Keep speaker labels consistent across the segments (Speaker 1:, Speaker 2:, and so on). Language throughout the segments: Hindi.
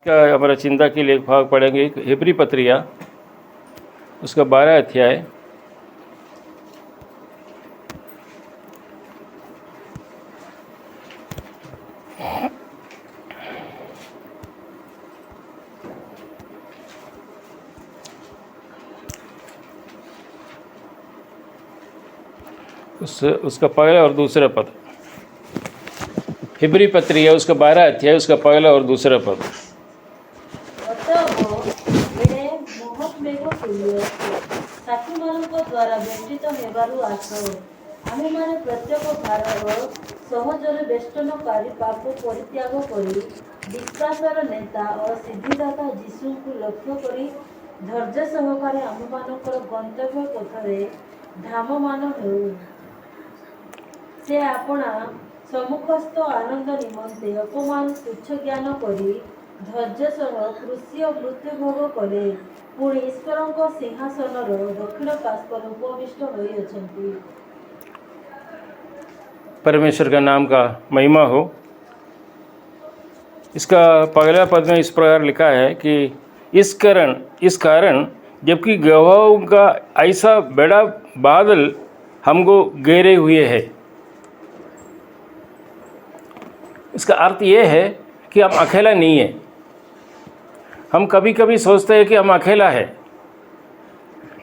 Speaker 1: का हमारा चिंता के लिए भाग पढ़ेंगे हिब्री पत्रिया उसका 12 अध्याय। उसका पहला और दूसरा पद। हिब्री पत्रिया उसका 12 अध्याय उसका पहला और दूसरा पद।
Speaker 2: द्वारा बेष्टित हेबारु आस आमे माने प्रत्येक भारर सहजरे बेष्टनकारी पाप परित्याग करी विश्वासर नेता और सिद्धिदाता यीशु को लक्ष्य करी धैर्य सहकारे आममानकर गंतव्य पथरे धाममान हेउ। से आपणा सम्मुखस्थ आनंद निमंते अपमान तुच्छ ज्ञान करी धैर्य सह कृष्य मृत्यु भोग कले पुणी ईश्वर सिंहासनर दक्षिण पार्श्वर उपविष्ट होई अछंती।
Speaker 1: परमेश्वर का नाम का महिमा हो। इसका पहला पद में इस प्रकार लिखा है कि इस कारण जबकि गवाहों का ऐसा बड़ा बादल हमको घेरे हुए है। इसका अर्थ ये है कि हम अकेला नहीं है। हम कभी कभी सोचते हैं कि हम अकेला है,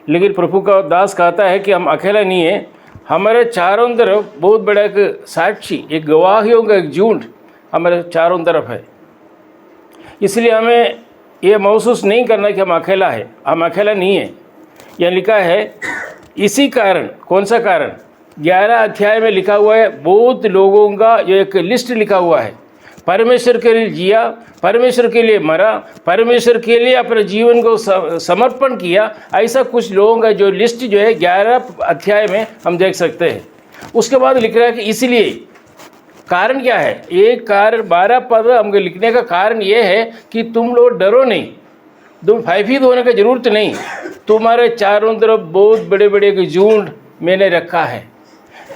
Speaker 1: लेकिन प्रभु का दास कहता है कि हम अकेला नहीं है। हमारे चारों तरफ बहुत बड़ा एक साक्षी, एक गवाहियों का एक झुंड हमारे चारों तरफ है। इसलिए हमें ये महसूस नहीं करना कि हम अकेला है, हम अकेला नहीं है। यह लिखा है इसी कारण। कौन सा कारण? 11 अध्याय में लिखा हुआ है। बहुत लोगों का जो एक लिस्ट लिखा हुआ है। परमेश्वर के लिए जिया, परमेश्वर के लिए मरा, परमेश्वर के लिए अपने जीवन को समर्पण किया, ऐसा कुछ लोगों का जो लिस्ट जो है 11 अध्याय में हम देख सकते हैं। उसके बाद लिख रहा है कि इसलिए कारण क्या है। एक कारण 12 पद हमको लिखने का कारण ये है कि तुम लोग डरो नहीं, तुम भयभीत होने की जरूरत नहीं। तुम्हारे चारों तरफ बहुत बड़े बड़े झुंड मैंने रखा है।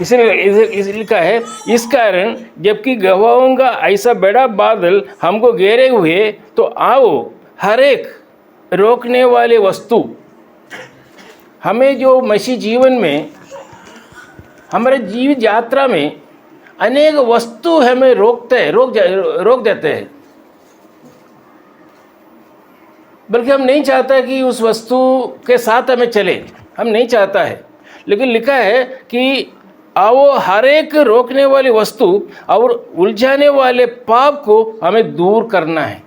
Speaker 1: इसलिए लिखा है इस कारण जबकि गवाहों का ऐसा बड़ा बादल हमको घेरे हुए, तो आओ हर एक रोकने वाले वस्तु, हमें जो मसीह जीवन में हमारे जीवित यात्रा में अनेक वस्तु हमें रोक देते हैं, बल्कि हम नहीं चाहता कि उस वस्तु के साथ हमें चले, हम नहीं चाहता है। लेकिन लिखा है कि आओ हर एक रोकने वाली वस्तु और उलझाने वाले पाप को हमें दूर करना है।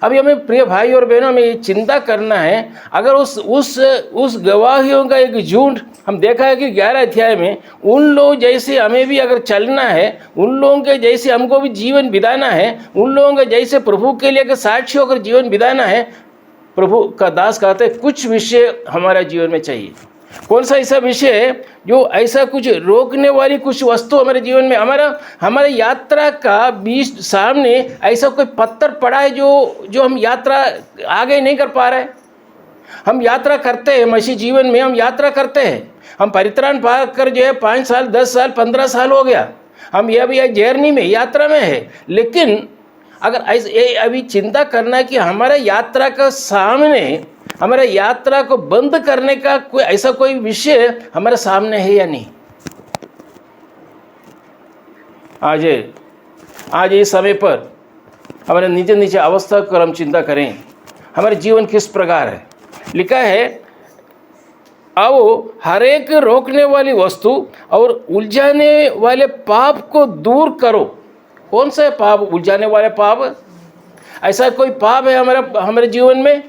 Speaker 1: अभी हमें प्रिय भाई और बहनों में ये चिंता करना है। अगर उस गवाहियों का एक झुंड हम देखा है कि 11 अध्याय में उन लोग जैसे हमें भी अगर चलना है, उन लोगों के जैसे हमको भी जीवन बिताना है, उन लोगों के जैसे प्रभु के लिए साक्षी होकर जीवन बिताना है, प्रभु का दास कहते हैं कुछ विषय हमारा जीवन में चाहिए। कौन सा ऐसा विषय है जो ऐसा कुछ रोकने वाली कुछ वस्तु हमारे जीवन में, हमारे यात्रा का बीच सामने ऐसा कोई पत्थर पड़ा है जो हम यात्रा आगे नहीं कर पा रहे। हम यात्रा करते हैं, मसीह जीवन में हम यात्रा करते हैं। हम परित्राण पा कर जो है 5 साल 10 साल 15 साल हो गया, हम ये अभी जर्नी में यात्रा में है। लेकिन अगर ऐसे अभी चिंता करना है कि हमारे यात्रा का सामने, हमारे यात्रा को बंद करने का कोई ऐसा कोई विषय हमारे सामने है या नहीं। आज इस समय पर हमारे नीचे अवस्था को हम चिंता करें, हमारे जीवन किस प्रकार है। लिखा है आओ हर एक रोकने वाली वस्तु और उलझाने वाले पाप को दूर करो। कौन सा पाप? उलझाने वाले पाप। ऐसा कोई पाप है हमारे जीवन में?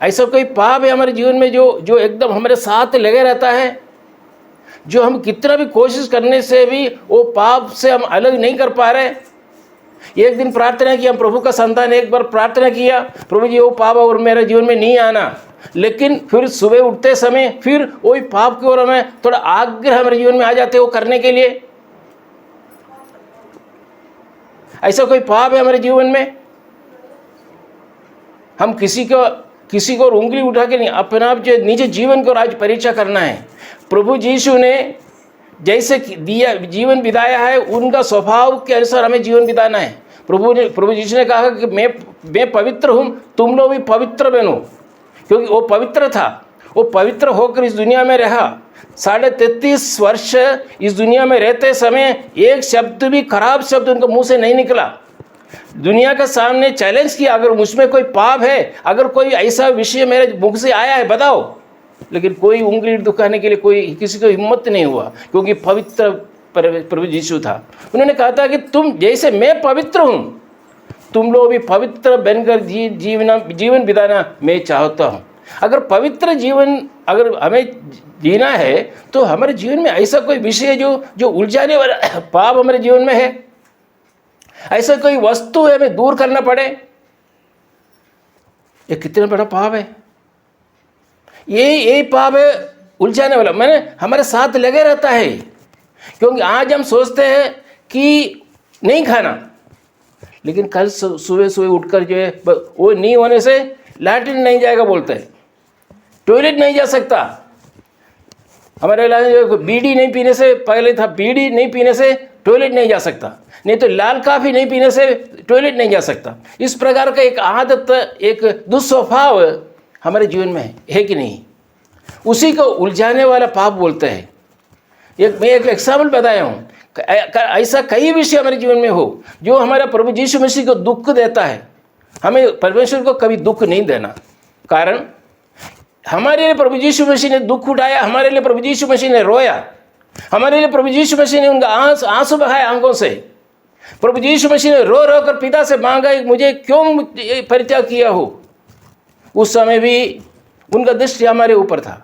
Speaker 1: ऐसा कोई पाप है हमारे जीवन में जो एकदम हमारे साथ लगे रहता है, जो हम कितना भी कोशिश करने से भी वो पाप से हम अलग नहीं कर पा रहे। एक दिन प्रार्थना की, हम प्रभु का संतान एक बार प्रार्थना किया, प्रभु जी वो पाप और मेरे जीवन में नहीं आना। लेकिन फिर सुबह उठते समय फिर वही पाप की ओर हमें थोड़ा आग्रह हमारे जीवन में आ जाते वो करने के लिए। ऐसा कोई पाप है हमारे जीवन में? हम किसी को उंगली उठा के नहीं, अपना आप जो निजी जीवन को आज परीक्षा करना है। प्रभु यीशु ने जैसे दिया जीवन बिताया है, उनका स्वभाव के अनुसार हमें जीवन बिताना है। प्रभु यीशु ने कहा कि मैं पवित्र हूँ, तुम लोग भी पवित्र बनो, क्योंकि वो पवित्र था। वो पवित्र होकर इस दुनिया में रहा। 33.5 वर्ष इस दुनिया में रहते समय एक शब्द भी खराब शब्द उनके मुंह से नहीं निकला। दुनिया के सामने चैलेंज किया, अगर मुझमें कोई पाप है, अगर कोई ऐसा विषय मेरे मुख से आया है बताओ, लेकिन कोई उंगली दिखाने के लिए कोई किसी को हिम्मत नहीं हुआ, क्योंकि पवित्र प्रभु यीशु था। उन्होंने कहा था कि तुम जैसे मैं पवित्र हूँ, तुम लोग भी पवित्र बनकर जीवन बिताना मैं चाहता हूँ। अगर पवित्र जीवन अगर हमें जीना है तो हमारे जीवन में ऐसा कोई विषय जो उलझाने वाला पाप हमारे जीवन में है, ऐसा कोई वस्तु है हमें दूर करना पड़े। ये कितना बड़ा पाप है, ये पाप है उलझाने वाला, मैंने हमारे साथ लगे रहता है। क्योंकि आज हम सोचते हैं कि नहीं खाना, लेकिन कल सुबह सुबह उठकर जो है वो नहीं होने से लैट्रिन नहीं जाएगा बोलते हैं, टॉयलेट नहीं जा सकता। हमारे इलाके जो बीड़ी नहीं पीने से, पहले था बीड़ी नहीं पीने से टॉयलेट नहीं जा सकता, नहीं तो लाल काफ़ी नहीं पीने से टॉयलेट नहीं जा सकता। इस प्रकार का एक आदत, एक दुस्वभाव हमारे जीवन में है कि नहीं, उसी को उलझाने वाला पाप बोलते हैं। मैं एक एग्जाम्पल बताया हूँ, ऐसा कई विषय हमारे जीवन में हो जो हमारा प्रभु यीशु मसीह को दुख देता है। हमें परमेश्वर को कभी दुख नहीं देना, कारण हमारे लिए प्रभु यीशु मसीह ने दुख उठाया, हमारे लिए प्रभु यीशु मसीह ने रोया, हमारे लिए प्रभु यीशु मसीह ने उनका आंसू बहाए आंखों से। प्रभु यीशु मसीह ने रो रो कर पिता से मांगा, मुझे क्यों परित्याग किया हो। उस समय भी उनका दृष्टि हमारे ऊपर था।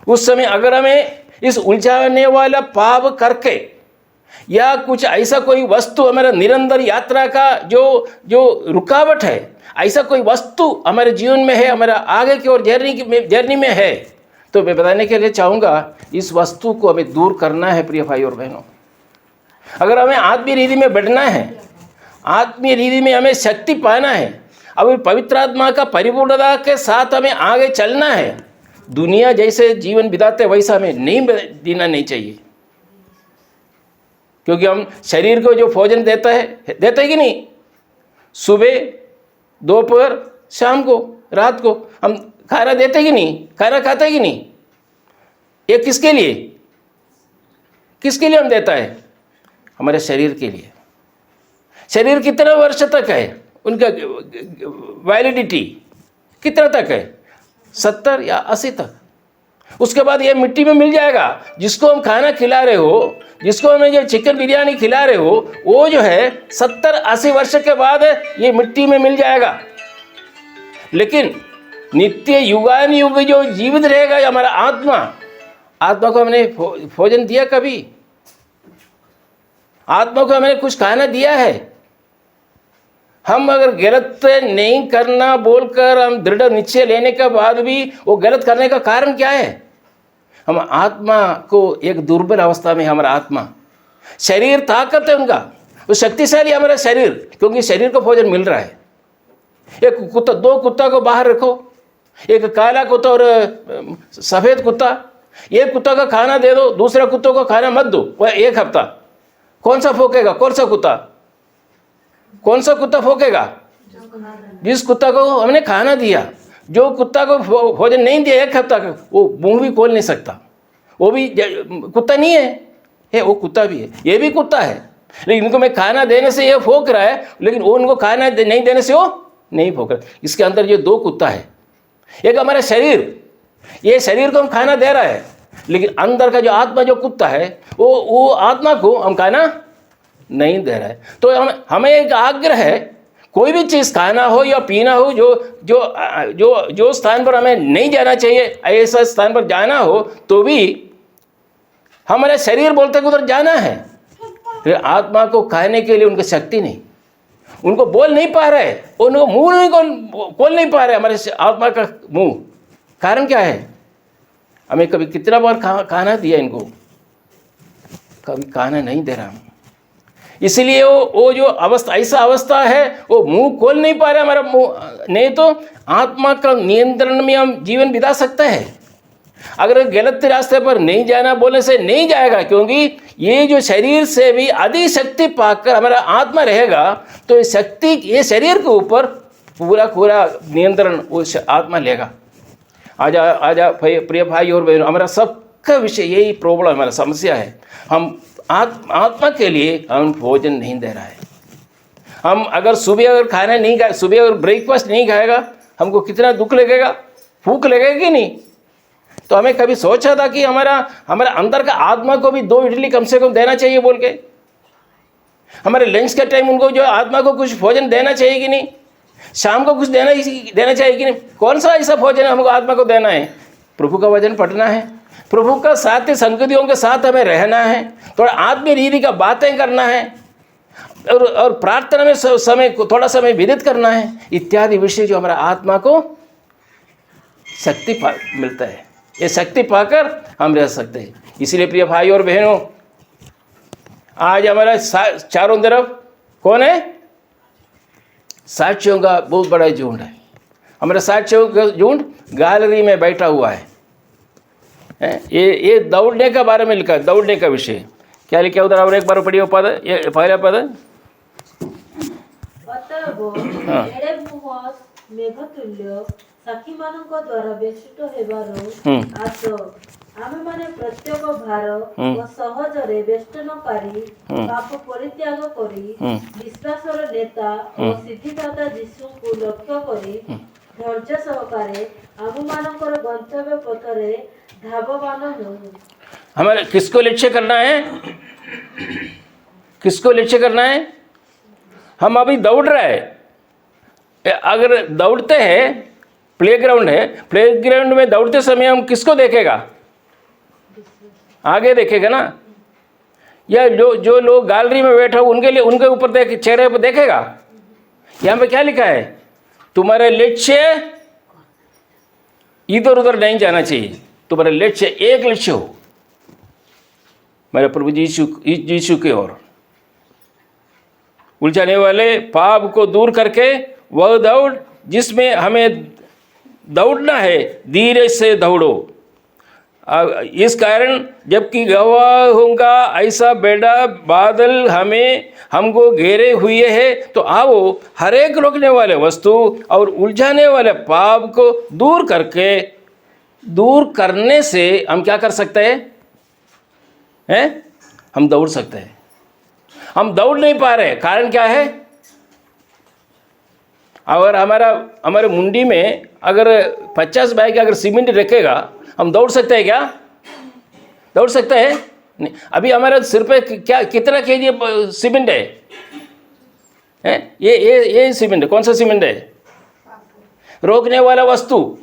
Speaker 1: उस समय अगर हमें इस उलझाने वाला पाप करके या कुछ ऐसा कोई वस्तु हमारा निरंतर यात्रा का जो रुकावट है, ऐसा कोई वस्तु हमारे जीवन में है, हमारा आगे की ओर जर्नी में है, तो मैं बताने के लिए चाहूँगा इस वस्तु को हमें दूर करना है। प्रिय भाई और बहनों, अगर हमें आत्मीय रीति में बढ़ना है, आत्मीय रीति में हमें शक्ति पाना है, अब पवित्र आत्मा का परिपूर्णता के साथ हमें आगे चलना है, दुनिया जैसे जीवन बिताते वैसा हमें नहीं जीना नहीं चाहिए। क्योंकि हम शरीर को जो भोजन देते है कि नहीं, सुबह दोपहर शाम को रात को हम खाना देते कि नहीं, खाना खाते कि नहीं, ये किसके लिए हम देता है, हमारे शरीर के लिए। शरीर कितने वर्ष तक है, उनका वैलिडिटी कितना तक है, 70 या 80 तक। उसके बाद ये मिट्टी में मिल जाएगा। जिसको हम खाना खिला रहे हो, जिसको हमें जो चिकन बिरयानी खिला रहे हो, वो जो है 70-80 वर्ष के बाद ये मिट्टी में मिल जाएगा। लेकिन नित्य युगान युग जो जीवित रहेगा हमारा आत्मा को हमने भोजन दिया कभी? आत्मा को हमने कुछ खाना दिया है? हम अगर गलत नहीं करना बोलकर हम दृढ़ निश्चय लेने के बाद भी वो गलत करने का कारण क्या है? हम आत्मा को एक दुर्बल अवस्था में, हमारा आत्मा, शरीर ताकत है उनका, वो शक्तिशाली हमारा शरीर, क्योंकि शरीर को भोजन मिल रहा है। एक कुत्ता, 2 कुत्ता को बाहर रखो, एक काला कुत्ता और सफ़ेद कुत्ता, एक कुत्ता का खाना दे दो, दूसरे कुत्तों को खाना मत दो, वह 1 हफ्ता कौन सा भोंकेगा? कौन सा कुत्ता भोंकेगा? जिस कुत्ता को हमने खाना दिया। जो कुत्ता को भोजन नहीं दिया 1 हफ्ता का, वो मुंह भी खोल नहीं सकता। वो भी कुत्ता नहीं है, वो कुत्ता भी है, ये भी कुत्ता है, लेकिन इनको मैं खाना देने से ये भोंक रहा है, लेकिन वो उनको खाना नहीं देने से वो नहीं भोंक रहा। इसके अंदर जो 2 कुत्ता है, एक हमारा शरीर, ये शरीर को हम खाना दे रहा है, लेकिन अंदर का जो आत्मा जो कुत्ता है, वो आत्मा को हम खाना नहीं दे रहा है। तो हमें एक आग्रह है, कोई भी चीज़ खाना हो या पीना हो, जो स्थान पर हमें नहीं जाना चाहिए, ऐसा स्थान पर जाना हो तो भी हमारे शरीर बोलते कि उधर जाना है, फिर आत्मा को खाने के लिए उनकी शक्ति नहीं, उनको बोल नहीं पा रहे, उनको मुंह नहीं खोल नहीं पा रहे, हमारे आत्मा का मुंह। कारण क्या है? हमें कभी कितना बार खाना दिया इनको, कभी खाना नहीं दे रहा हम। इसलिए वो जो अवस्था, ऐसा अवस्था है, वो मुंह खोल नहीं पा रहे हमारा मुंह। नहीं तो आत्मा का नियंत्रण में हम जीवन बिता सकते हैं। अगर गलत रास्ते पर नहीं जाना बोलने से नहीं जाएगा, क्योंकि ये जो शरीर से भी अधिक शक्ति पाकर हमारा आत्मा रहेगा, तो ये शक्ति ये शरीर के ऊपर पूरा पूरा नियंत्रण उस आत्मा लेगा। आजा आजा प्रिय भाई और बहनों, हमारा सबका विषय यही प्रॉब्लम, हमारा समस्या है। हम आत्मा के लिए हम भोजन नहीं दे रहा है। हम अगर सुबह अगर खाना नहीं खाए, सुबह अगर ब्रेकफास्ट नहीं खाएगा, हमको कितना दुख लगेगा, भूख लगेगा कि नहीं। तो हमें कभी सोचा था कि हमारा अंदर का आत्मा को भी 2 इडली कम से कम देना चाहिए बोल के, हमारे लंच का टाइम उनको जो आत्मा को कुछ भोजन देना चाहिए कि नहीं, शाम को कुछ देना चाहिए कि नहीं। कौन सा ऐसा भोजन हमको आत्मा को देना है? प्रभु का वचन पढ़ना है, प्रभु का साथ संगतियों के साथ हमें रहना है, थोड़ा आत्मीय रीति का बातें करना है, और प्रार्थना में थोड़ा समय व्यतीत करना है, इत्यादि विषय जो हमारा आत्मा को शक्ति मिलता है। ये शक्ति पाकर हम रह सकते हैं। इसलिए प्रिय भाई और बहनों, आज हमारा चारों तरफ कौन है? साक्षियों का बहुत बड़ा झुंड है। हमारे साक्षियों का झुंड गैलरी में बैठा हुआ है। ये दौड़ने का बारे में लिखा है, दौड़ने का विषय क्या लिखा उधर? और एक बार पढ़िए पद, ये पहला पद।
Speaker 2: एड़े मुह मेघतुल्य साक्षीମାନଙ୍କ द्वारा बेष्टिତ ହେବାରୁ ଆସ ଆମେମାନେ ପ୍ରତ୍ୟେକ ଭାର ଓ ସହଜରେ ବେଷ୍ଟନକାରୀ ପାପ ପରିତ୍ୟାଗ କରି ବିଶ୍ୱାସର ନେତା ଓ ସିଦ୍ଧିଦାତା ଯୀଶୁଙ୍କୁ ଲକ୍ଷ୍ୟ କରି ଧୈର୍ଯ୍ୟ ସହକାରେ ଆମମାନଙ୍କର ଗନ୍ତବ୍ୟ ପଥରେ ଧାବମାନ ହେଉ।
Speaker 1: हमारे किसको लक्ष्य करना है? किसको लक्ष्य करना है? हम अभी दौड़ रहे हैं। अगर दौड़ते हैं, प्लेग्राउंड है, प्लेग्राउंड में दौड़ते समय हम किसको देखेगा? आगे देखेगा ना, या जो लोग गैलरी में बैठा हो उनके लिए, उनके ऊपर चेहरे पर देखेगा। यहाँ पे क्या लिखा है? तुम्हारे लक्ष्य इधर उधर नहीं जाना चाहिए, तुम्हारा लक्ष्य एक लक्ष्य हो, मेरे प्रभु यीशु की ओर। उलझाने वाले पाप को दूर करके वह दौड़ जिसमें हमें दौड़ना है, धीरे से दौड़ो। इस कारण जबकि गवाहों का ऐसा बड़ा बादल हमको घेरे हुए है, तो आओ हर एक रोकने वाले वस्तु और उलझाने वाले पाप को दूर करने से हम क्या कर सकते हैं? हम दौड़ सकते हैं। हम दौड़ नहीं पा रहे, कारण क्या है? अगर हमारे मुंडी में अगर 50 बैग अगर सीमेंट रखेगा, हम दौड़ सकते हैं क्या? दौड़ सकते हैं नहीं। अभी हमारे सिर पे कितना केजी सीमेंट है? ये सीमेंट, कौन सा सीमेंट है? रोकने वाला वस्तु,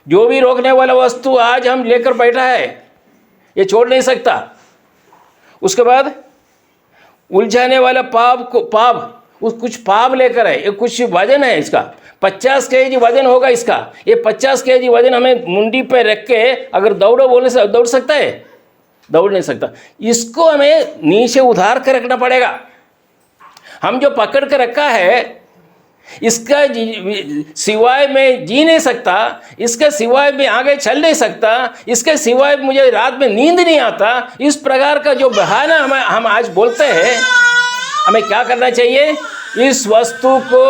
Speaker 1: जो भी रोकने वाला वस्तु आज हम लेकर बैठा है, ये छोड़ नहीं सकता। उसके बाद उलझाने वाला कुछ पाप लेकर है, ये कुछ वजन है इसका, 50 केजी वजन होगा इसका। ये 50 केजी वजन हमें मुंडी पे रख के अगर दौड़ो बोलने से दौड़ सकता है? दौड़ नहीं सकता। इसको हमें नीचे उधार कर रखना पड़ेगा। हम जो पकड़ कर रखा है, इसका सिवाय मैं जी नहीं सकता, इसके सिवाय मैं आगे चल नहीं सकता, इसके सिवाय मुझे रात में नींद नहीं आता, इस प्रकार का जो बहाना हम आज बोलते हैं, हमें क्या करना चाहिए? इस वस्तु को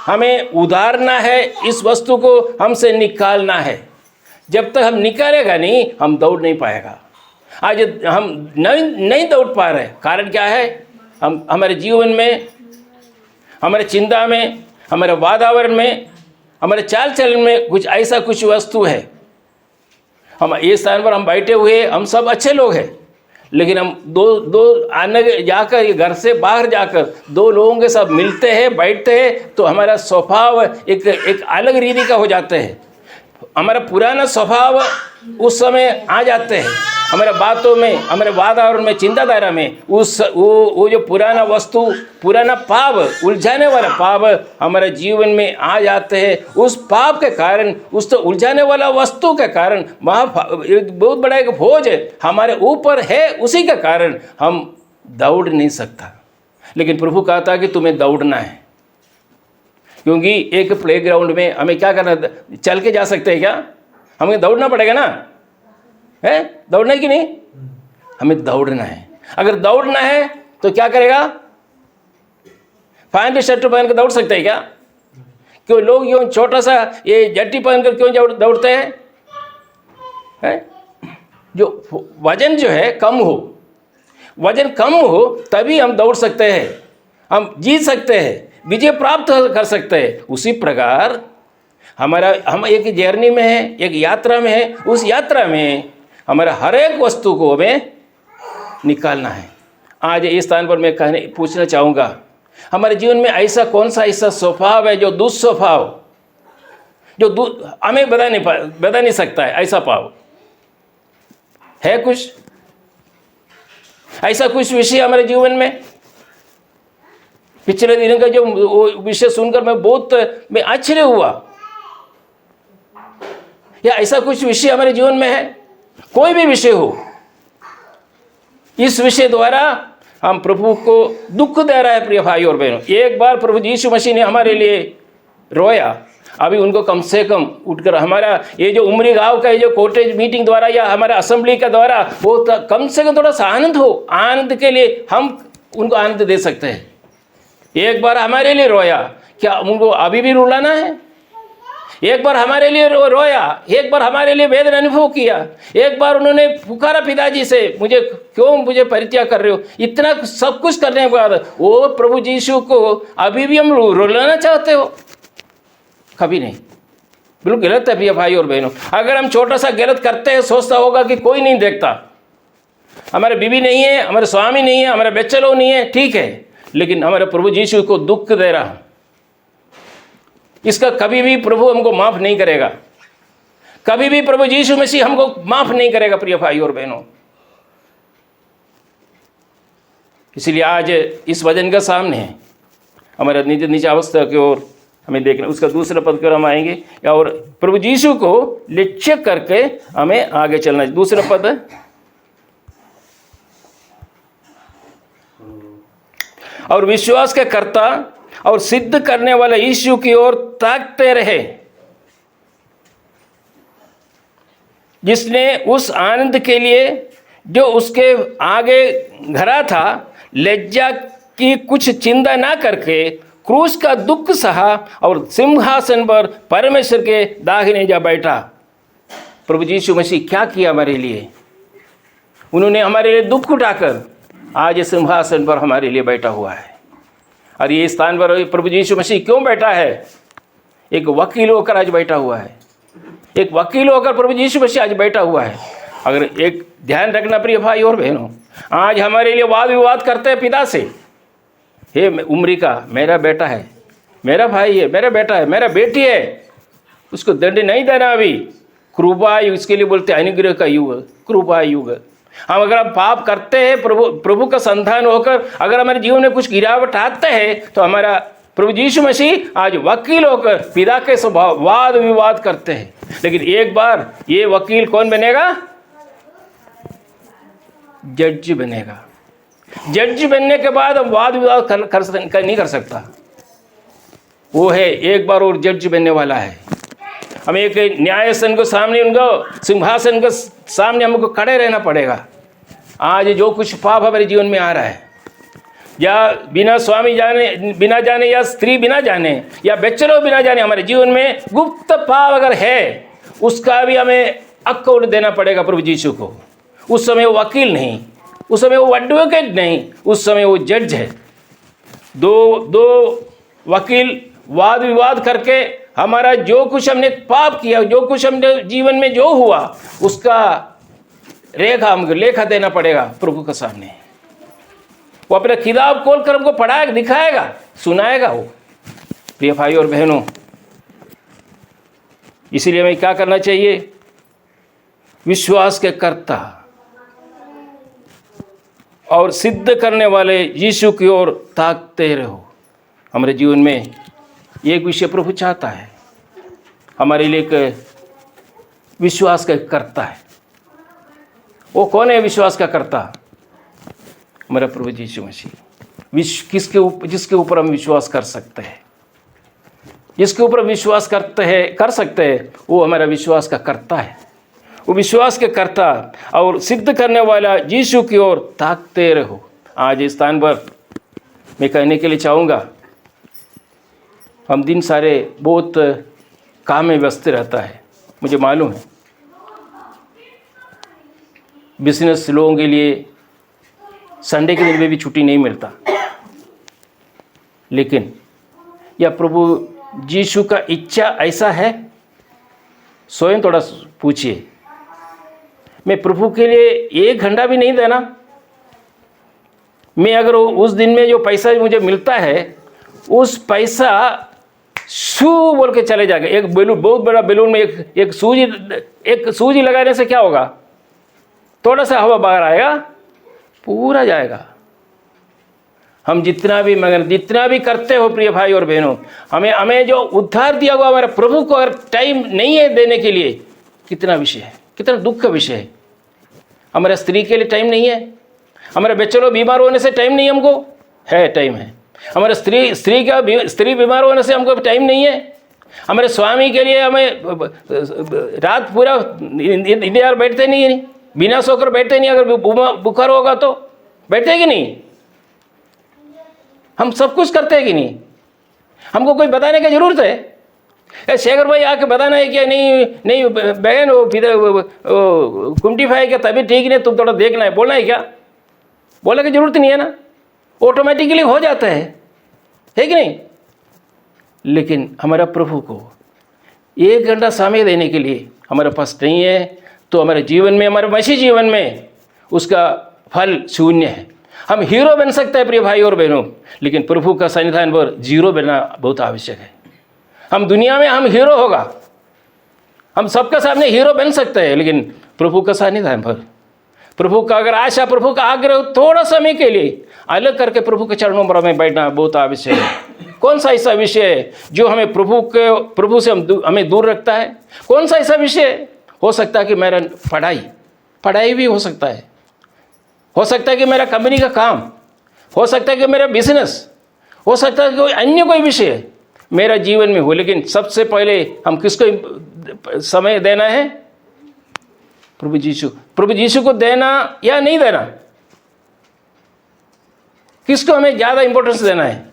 Speaker 1: हमें उधारना है, इस वस्तु को हमसे निकालना है। जब तक हम निकालेगा नहीं, हम दौड़ नहीं पाएगा। आज हम नहीं दौड़ पा रहे, कारण क्या है? हम हमारे जीवन में, हमारे चिंता में, हमारे वातावरण में, हमारे चाल चलन में कुछ वस्तु है। हम इस स्थान पर हम बैठे हुए, हम सब अच्छे लोग हैं, लेकिन हम दो आने जाकर घर से बाहर जाकर 2 लोगों के साथ मिलते हैं, बैठते हैं, तो हमारा स्वभाव एक अलग रीति का हो जाता है। हमारा पुराना स्वभाव उस समय आ जाते हैं, हमारे बातों में, हमारे वातावरण में, चिंताधारा में वो जो पुराना वस्तु, पुराना पाप, उलझाने वाला पाप हमारे जीवन में आ जाते हैं। उस पाप के कारण, उस तो उलझाने वाला वस्तु के कारण बहुत बड़ा एक बोझ हमारे ऊपर है, उसी के कारण हम दौड़ नहीं सकता। लेकिन प्रभु कहता है कि तुम्हें दौड़ना है, क्योंकि एक प्लेग्राउंड में हमें क्या करना? चल के जा सकते हैं क्या? हमें दौड़ना पड़ेगा ना, है? दौड़ना है कि नहीं? हमें दौड़ना है। अगर दौड़ना है तो क्या करेगा? पैंट शर्ट पहन कर दौड़ सकते हैं क्या? क्यों लोग यूँ छोटा सा ये जट्टी पहनकर क्यों दौड़ते हैं? जो वजन जो है कम हो, वजन कम हो तभी हम दौड़ सकते हैं, हम जीत सकते हैं, विजय प्राप्त कर सकते हैं। उसी प्रकार हम एक जर्नी में है, एक यात्रा में है, उस यात्रा में हमारा हर एक वस्तु को हमें निकालना है। आज इस स्थान पर मैं पूछना चाहूँगा, हमारे जीवन में ऐसा कौन सा ऐसा स्वभाव है जो दुस्वभाव, जो हमें बता नहीं सकता है, ऐसा भाव है? कुछ ऐसा कुछ विषय हमारे जीवन में? पिछले दिनों का जो विषय सुनकर मैं आश्चर्य हुआ। या ऐसा कुछ विषय हमारे जीवन में है? कोई भी विषय हो, इस विषय द्वारा हम प्रभु को दुख दे रहा है। प्रिय भाई और बहनों, एक बार प्रभु यीशु मसीह ने हमारे लिए रोया, अभी उनको कम से कम उठकर हमारा ये जो उमरी गांव का ये जो कॉटेज मीटिंग द्वारा या हमारा असेंबली का द्वारा वो कम से कम थोड़ा सा आनंद हो, आनंद के लिए हम उनको आनंद दे सकते हैं। एक बार हमारे लिए रोया, क्या उनको अभी भी रुलाना है? एक बार हमारे लिए रोया, एक बार हमारे लिए वेदना अनुभव किया, एक बार उन्होंने पुकारा पिताजी से, मुझे परित्याग कर रहे हो? इतना सब कुछ करने के बाद वो प्रभु यीशु को अभी भी हम रुलाना चाहते हो? कभी नहीं। बिल्कुल गलत है प्रिय भाई और बहनों। अगर हम छोटा सा गलत करते हैं, सोचता होगा कि कोई नहीं देखता, हमारे बीवी नहीं है, हमारे स्वामी नहीं है, हमारे बच्चे लोग नहीं है, ठीक है, लेकिन हमारे प्रभु यीशु को दुख दे रहा, इसका कभी भी प्रभु हमको माफ नहीं करेगा, कभी भी प्रभु यीशु मसीह हमको माफ नहीं करेगा प्रिय भाई और बहनों। इसलिए आज इस वचन के सामने हमारे नीचे अवस्था की ओर हमें देखना, उसका दूसरा पद की ओर हम आएंगे, और प्रभु यीशु को लक्ष्य करके हमें आगे चलना है। दूसरा पद, और विश्वास के कर्ता और सिद्ध करने वाला यीशु की ओर ताकते रहे, जिसने उस आनंद के लिए जो उसके आगे घरा था लज्जा की कुछ चिंता ना करके क्रूस का दुख सहा और सिंहासन पर परमेश्वर के दाहिने जा बैठा। प्रभु यीशु मसीह क्या किया हमारे लिए? उन्होंने हमारे लिए दुख उठाकर आज सिंहासन पर हमारे लिए बैठा हुआ है। और ये स्थान पर प्रभु यीशु मसीह क्यों बैठा है? एक वकील होकर आज बैठा हुआ है, एक वकील होकर प्रभु यीशु मसीह आज बैठा हुआ है। अगर एक ध्यान रखना प्रिय भाई और बहनों, आज हमारे लिए वाद विवाद करते हैं पिता से, हे उम्री का मेरा बेटा है, मेरा भाई है, मेरा बेटा है, मेरा बेटी है, उसको दंड नहीं देना अभी, कृपा युग, इसके लिए बोलते हैं अनुग्रह का युग, कृपा युग। हम अगर पाप करते हैं, प्रभु का संतान होकर अगर हमारे जीवन में कुछ गिरावट आते हैं, तो हमारा प्रभु यीशु मसीह आज वकील होकर पिता के स्वभाव वाद विवाद करते हैं। लेकिन एक बार ये वकील कौन बनेगा? जज बनेगा। जज बनने के बाद हम वाद विवाद नहीं कर सकता। वो है एक बार और जज बनने वाला है। हमें एक न्यायासन को सामने, उनको सिंहासन के सामने हमको खड़े रहना पड़ेगा। आज जो कुछ पाप हमारे जीवन में आ रहा है, या बिना स्वामी जाने, बिना जाने, या स्त्री बिना जाने, या बच्चे लोग बिना जाने हमारे जीवन में गुप्त पाप अगर है, उसका भी हमें अकाउंट देना पड़ेगा प्रभु यीशु को। उस समय वो वकील नहीं, उस समय वो एडवोकेट नहीं, उस समय वो जज है। दो वकील वाद विवाद करके हमारा जो कुछ हमने पाप किया, जो कुछ हमने जीवन में जो हुआ, उसका हमको लेखा देना पड़ेगा प्रभु के सामने। वो अपना किताब खोलकर हमको पढ़ाएगा, दिखाएगा, सुनाएगा वो। प्रिय भाई और बहनों, इसीलिए हमें क्या करना चाहिए? विश्वास के कर्ता और सिद्ध करने वाले यीशु की ओर ताकते रहो। हमारे जीवन में एक विषय प्रभु चाहता है, हमारे लिए एक विश्वास का कर्ता है। वो कौन है विश्वास का कर्ता? हमारा प्रभु यीशु मसीह। जिसके ऊपर हम विश्वास कर सकते हैं, जिसके ऊपर विश्वास कर सकते हैं, वो हमारा विश्वास का कर्ता है। वो विश्वास के कर्ता और सिद्ध करने वाला यीशु की ओर ताकते रहो। आज इस स्थान पर मैं कहने के लिए चाहूँगा, हम दिन सारे बहुत काम में व्यस्त रहता है, मुझे मालूम है। बिजनेस लोगों के लिए संडे के दिन में भी छुट्टी नहीं मिलता, लेकिन या प्रभु यीशु का इच्छा ऐसा है? स्वयं थोड़ा पूछिए, मैं प्रभु के लिए 1 घंटा भी नहीं देना? मैं अगर उस दिन में जो पैसा मुझे मिलता है, उस पैसा शू बोल के चले जाएगा। एक बैलून, बहुत बड़ा बैलून में एक सूजी लगाने से क्या होगा? थोड़ा सा हवा बाहर आएगा, पूरा जाएगा। हम जितना भी मगर जितना भी करते हो प्रिय भाई और बहनों, हमें जो उद्धार दिया हुआ हमारे प्रभु को अगर टाइम नहीं है देने के लिए, कितना विषय है, कितना दुख का विषय है। हमारे स्त्री के लिए टाइम नहीं है, हमारे बच्चे लोग बीमार होने से टाइम नहीं हमको है, टाइम है। हमारे स्त्री बीमार होने से हमको टाइम नहीं है। हमारे स्वामी के लिए हमें रात पूरा इंतजार बैठते नहीं है, बिना सोकर बैठते नहीं। अगर बुखार होगा तो बैठते कि नहीं? हम सब कुछ करते हैं कि नहीं? हमको कोई बताने की जरूरत है? शेखर भाई आके बताना है क्या? नहीं बहन वो कुमटी भाई क्या तबीयत ठीक नहीं, तुम थोड़ा देखना है, बोलना है क्या? बोलने की जरूरत नहीं है ना, ऑटोमेटिकली हो जाता है कि नहीं? लेकिन हमारा प्रभु को 1 घंटा समय देने के लिए हमारे पास नहीं है, तो हमारे जीवन में, हमारे मसीह जीवन में उसका फल शून्य है। हम हीरो बन सकते हैं प्रिय भाई और बहनों, लेकिन प्रभु का सन्निधान पर जीरो बनना बहुत आवश्यक है। हम दुनिया में हम हीरो होगा, हम सबके सामने हीरो बन सकते हैं, लेकिन प्रभु का सन्निधान पर, प्रभु का अगर आशा, प्रभु का आग्रह, थोड़ा समय के लिए अलग करके प्रभु के चरणों पर हमें बैठना बहुत आवश्यक है। कौन सा ऐसा विषय है जो हमें प्रभु से हमें दूर रखता है? कौन सा ऐसा विषय हो सकता है कि मेरा पढ़ाई भी हो सकता है कि मेरा कंपनी का काम, हो सकता है कि मेरा बिजनेस, हो सकता है कि कोई अन्य कोई विषय मेरा जीवन में हो, लेकिन सबसे पहले हम किसको समय देना है? प्रभु यीशु को देना या नहीं देना? किसको हमें ज़्यादा इंपॉर्टेंस देना है?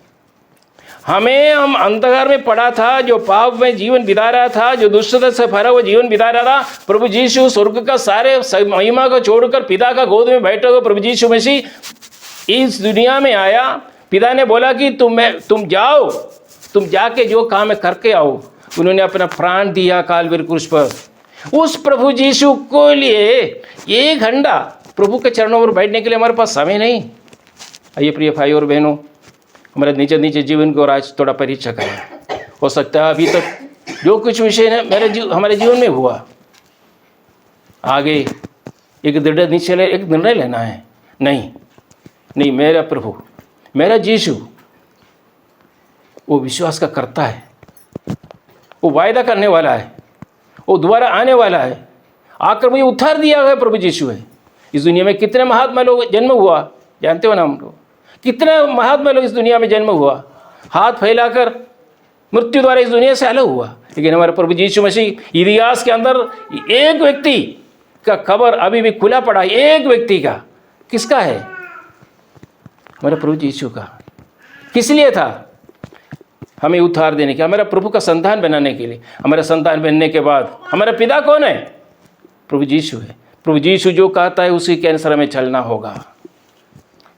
Speaker 1: हम अंधकार में पड़ा था, जो पाप में जीवन बिता रहा था, जो दुष्टता से भरा हुआ जीवन बिता रहा था, प्रभु यीशु स्वर्ग का सारे महिमा को छोड़कर पिता का गोद में बैठे हुए प्रभु यीशु मसीह इस दुनिया में आया। पिता ने बोला कि तुम जाओ, तुम जाके जो काम है करके आओ। उन्होंने अपना प्राण दिया कालवरी क्रूस पर। उस प्रभु यीशु को लिए 1 घंटा प्रभु के चरणों पर बैठने के लिए हमारे पास समय नहीं। आइए प्रिय भाई और बहनों, हमारे नीचे जीवन को आज थोड़ा परीक्षा करें। हो सकता है अभी तक जो कुछ विषय है हमारे जीवन में हुआ, आगे एक निर्णय लेना है। नहीं, मेरा प्रभु, मेरा यीशु वो विश्वास का करता है, वो वायदा करने वाला है, वो दोबारा आने वाला है। आकर मुझे उद्धार दिया हुआ प्रभु यीशु है। इस दुनिया में कितने महात्मा लोग जन्म हुआ, जानते हो ना हम लोग? कितने महात्मा लोग इस दुनिया में जन्म हुआ, हाथ फैलाकर मृत्यु द्वारा इस दुनिया से अलग हुआ। लेकिन हमारे प्रभु यीशु मसीह इतिहास के अंदर एक व्यक्ति का कब्र अभी भी खुला पड़ा है। एक व्यक्ति का, किसका है? हमारे प्रभु यीशु का। किस लिए था? हमें उद्धार देने के, हमारा प्रभु का संतान बनाने के लिए। हमारा संतान बनने के बाद हमारा पिता कौन है? प्रभु यीशु है। प्रभु यीशु जो कहता है उसी के अनुसार हमें चलना होगा।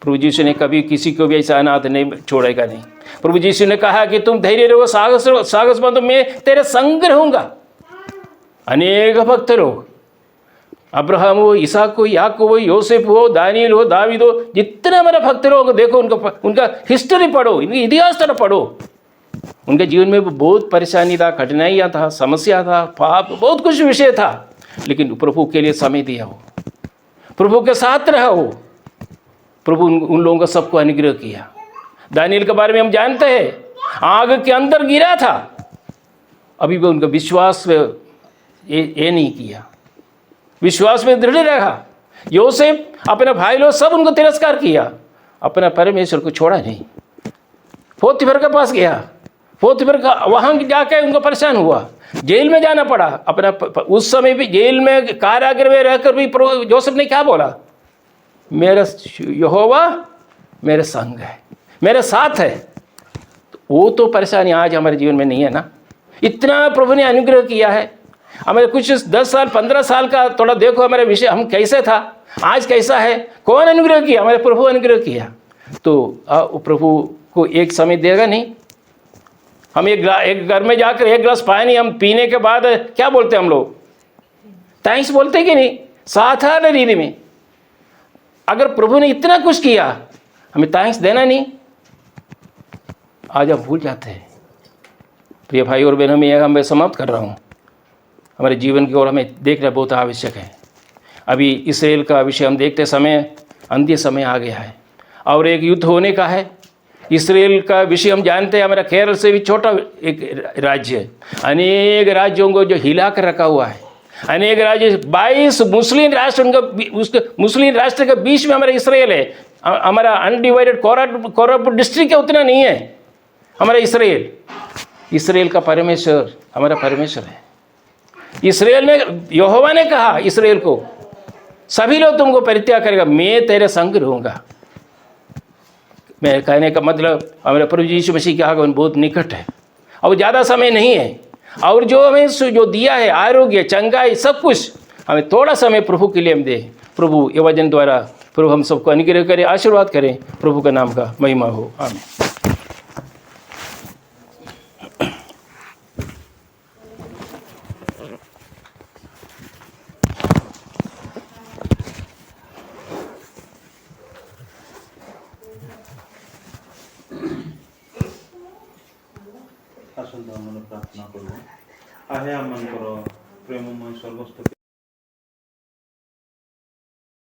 Speaker 1: प्रभु यीशु ने कभी किसी को भी ऐसा अनाथ नहीं छोड़ेगा नहीं। प्रभु यीशु ने कहा कि तुम धैर्य रहो, साहस बंधो, मैं तेरे संग रहूंगा। अनेक भक्त लोग, अब्राहम हो, इसहाक हो, याकूब हो, योसेफ हो, दानियल हो, दावीद हो, जितने हमारे भक्त लोग देखो, उनका हिस्ट्री पढ़ो, इनकी इतिहास तरह पढ़ो। उनके जीवन में बहुत परेशानी था, कठिनाइयाँ था, समस्या था, पाप, बहुत कुछ विषय था, लेकिन प्रभु के लिए समय दिया हो, प्रभु के साथ रहा हो। प्रभु उन लोगों का सबको अनुग्रह किया। दानियल के बारे में हम जानते हैं, आग के अंदर गिरा था, अभी भी उनका विश्वास ये नहीं किया, विश्वास में दृढ़ रहा। योसेफ, अपने भाई लोग सब उनको तिरस्कार किया, अपना परमेश्वर को छोड़ा नहीं। पोतीफर के पास गया, पोतीफर का वहाँ जाके उनको परेशान हुआ, जेल में जाना पड़ा अपना। उस समय भी जेल में कारागृह में रहकर भी जोसेफ ने क्या बोला, मेरा यहोवा मेरे संग है, मेरे साथ है। तो वो तो परेशानी आज हमारे जीवन में नहीं है ना। इतना प्रभु ने अनुग्रह किया है हमें। कुछ 10 साल 15 साल का थोड़ा देखो हमारे विषय, हम कैसे था आज कैसा है, कौन अनुग्रह किया, हमारे प्रभु अनुग्रह किया। तो प्रभु को एक समय देगा नहीं। हम एक घर में जाकर एक गिलास पानी हम पीने के बाद क्या बोलते हैं हम लोग, थैंक्स बोलते कि नहीं, साधारण रीति में। अगर प्रभु ने इतना कुछ किया हमें थैंक्स देना नहीं, आज हम भूल जाते हैं। प्रिय भाई और बहनों, मैं समाप्त कर रहा हूँ। हमारे जीवन की ओर हमें देखना बहुत आवश्यक है। अभी इसराइल का विषय हम देखते समय अंत्य समय आ गया है और एक युद्ध होने का है। इसराइल का विषय हम जानते हैं, हमारा केरल से भी छोटा एक राज्य है। अनेक राज्यों को जो हिला कर रखा हुआ है, अनेक राज्य 22 मुस्लिम राष्ट्र, उसके मुस्लिम राष्ट्र के बीच में हमारा इसराइल है। हमारा अनडिवाइडेड कोरप डिस्ट्रिक्ट है, उतना नहीं है हमारा इसराइल। इसराइल का परमेश्वर हमारा परमेश्वर है। इसराइल ने, यहोवा ने कहा इसराइल को, सभी लोग तुमको परित्याग करेगा, मैं तेरे संग रहूँगा। मैं कहने का मतलब हमारे प्रभु यीशु मसीह के आगमन बहुत निकट है और ज़्यादा समय नहीं है। और जो हमें जो दिया है आरोग्य, चंगाई, सब कुछ, हमें थोड़ा समय प्रभु के लिए हम दें। प्रभु ये वचन द्वारा प्रभु हम सबको अनुग्रह करें, आशीर्वाद करें। प्रभु का नाम का महिमा हो, आमीन।
Speaker 3: प्रार्थना करब। आहे आमर प्रेममय स्वर्गस्थ